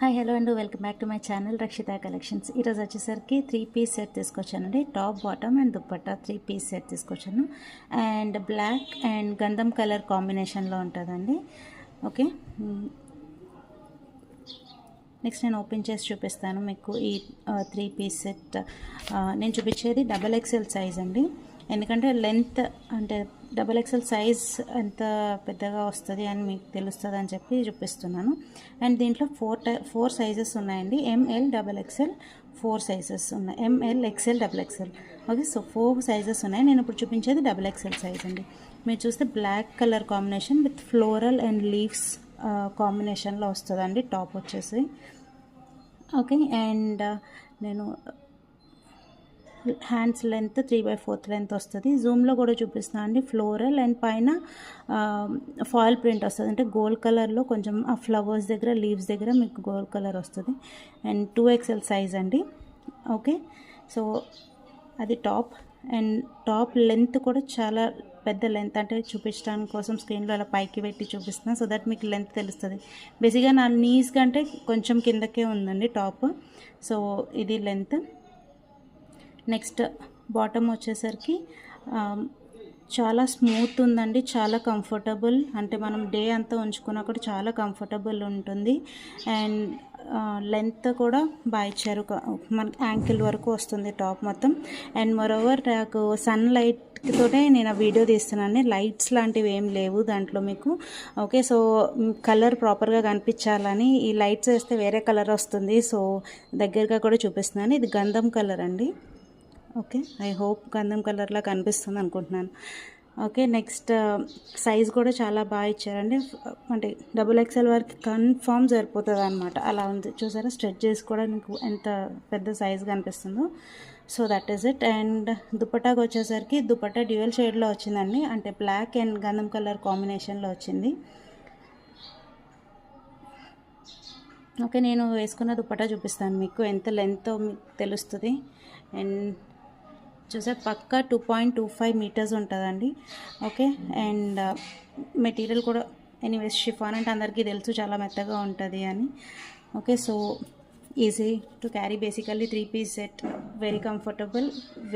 Hi hello and welcome back to my channel Rakshita collections. ఈరోజు వచ్చేసరికి 3 piece set తీసుకొచ్చానండి. Top bottom and dupatta 3 piece set తీసుకొచ్చాను. And black and గంధం colour కాంబినేషన్లో ఉంటుందండి. ఓకే, నెక్స్ట్ నేను ఓపెన్ చేసి చూపిస్తాను మీకు ఈ 3 పీస్ సెట్. నేను చూపించేది XXL సైజ్ అండి. ఎందుకంటే లెంత్ అంటే XXL సైజ్ ఎంత పెద్దగా వస్తుంది అని మీకు తెలుస్తుంది అని చెప్పి చూపిస్తున్నాను. అండ్ దీంట్లో ఫోర్ సైజెస్ ఉన్నాయండి. ML XXL 4 సైజెస్ ఉన్నాయి. ML XL XXL. Okay, so 4 sizes ఉన్నాయి. నేను ఇప్పుడు చూపించేది XXL సైజ్ అండి. మీరు చూస్తే black colour combination with floral and leaves కాంబినేషన్లో వస్తుందండి టాప్ వచ్చేసి. ఓకే, అండ్ నేను హ్యాండ్స్ లెంత్ 3/4 లెంత్ వస్తుంది. జూమ్లో కూడా చూపిస్తున్నాను అండి. ఫ్లోరల్ అండ్ పైన ఫాయిల్ ప్రింట్ వస్తుంది. అంటే గోల్డ్ కలర్లో కొంచెం ఆ ఫ్లవర్స్ దగ్గర లీవ్స్ దగ్గర మీకు గోల్డ్ కలర్ వస్తుంది. అండ్ 2XL సైజ్ అండి. ఓకే, సో అది టాప్. అండ్ టాప్ లెంత్ కూడా చాలా పెద్ద లెంత్, అంటే చూపించడానికి కోసం స్క్రీన్లో అలా పైకి పెట్టి చూపిస్తున్నాను సో దట్ మీకు లెంత్ తెలుస్తుంది. బేసిక్గా నా నీస్ కంటే కొంచెం కిందకే ఉందండి టాప్. సో ఇది లెంత్. నెక్స్ట్ బాటమ్ వచ్చేసరికి చాలా స్మూత్ ఉందండి, చాలా కంఫర్టబుల్. అంటే మనం డే అంతా ఉంచుకున్నా కూడా చాలా కంఫర్టబుల్ ఉంటుంది. అండ్ లెంత్ కూడా బాగా ఇచ్చారు, మనకి యాంకిల్ వరకు వస్తుంది టాప్ మొత్తం. అండ్ మరోవర్ నాకు సన్ లైట్తోనే నేను ఆ వీడియో తీస్తున్నాను. లైట్స్ లాంటివి ఏం లేవు దాంట్లో మీకు. ఓకే, సో కలర్ ప్రాపర్గా కనిపించాలని ఈ లైట్స్ వేస్తే వేరే కలర్ వస్తుంది. సో దగ్గరగా కూడా చూపిస్తున్నాను. ఇది గంధం కలర్ అండి. ఓకే, ఐ హోప్ గంధం కలర్లా కనిపిస్తుంది అనుకుంటున్నాను. ఓకే, నెక్స్ట్ సైజ్ కూడా చాలా బాగా ఇచ్చారండి. అంటే XXL వరకు కన్ఫామ్ సరిపోతుంది అనమాట. అలా ఉంది చూసారా, స్ట్రెచ్ చేసి కూడా మీకు ఎంత పెద్ద సైజ్ కనిపిస్తుందో. So that is it. And దుపట్టాకి వచ్చేసరికి దుపట్టా డ్యూయల్ షేడ్లో వచ్చిందండి. అంటే బ్లాక్ అండ్ గంధం కలర్ కాంబినేషన్లో వచ్చింది. ఓకే, నేను వేసుకున్న దుపట్టా చూపిస్తాను మీకు, ఎంత లెంత్ మీకు తెలుస్తుంది. అండ్ చూసే పక్కా 2.25 మీటర్స్ ఉంటుందండి. ఓకే, అండ్ మెటీరియల్ కూడా ఎనీవేస్ షిఫాన్ అంటే అందరికీ తెలుసు చాలా మెత్తగా ఉంటుంది అని. Okay, so easy to carry. Basically 3 piece set, very comfortable,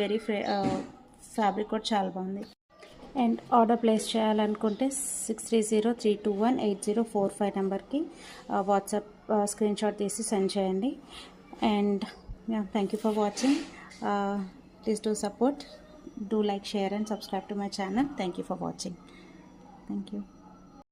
very fabric కూడా చాలా బాగుంది. అండ్ ఆర్డర్ ప్లేస్ చేయాలనుకుంటే 6303218045 నెంబర్కి వాట్సాప్ స్క్రీన్ షాట్ తీసి సెండ్ చేయండి. And thank you for watching. Please do support, do like, share and subscribe to my channel. Thank you for watching. Thank you.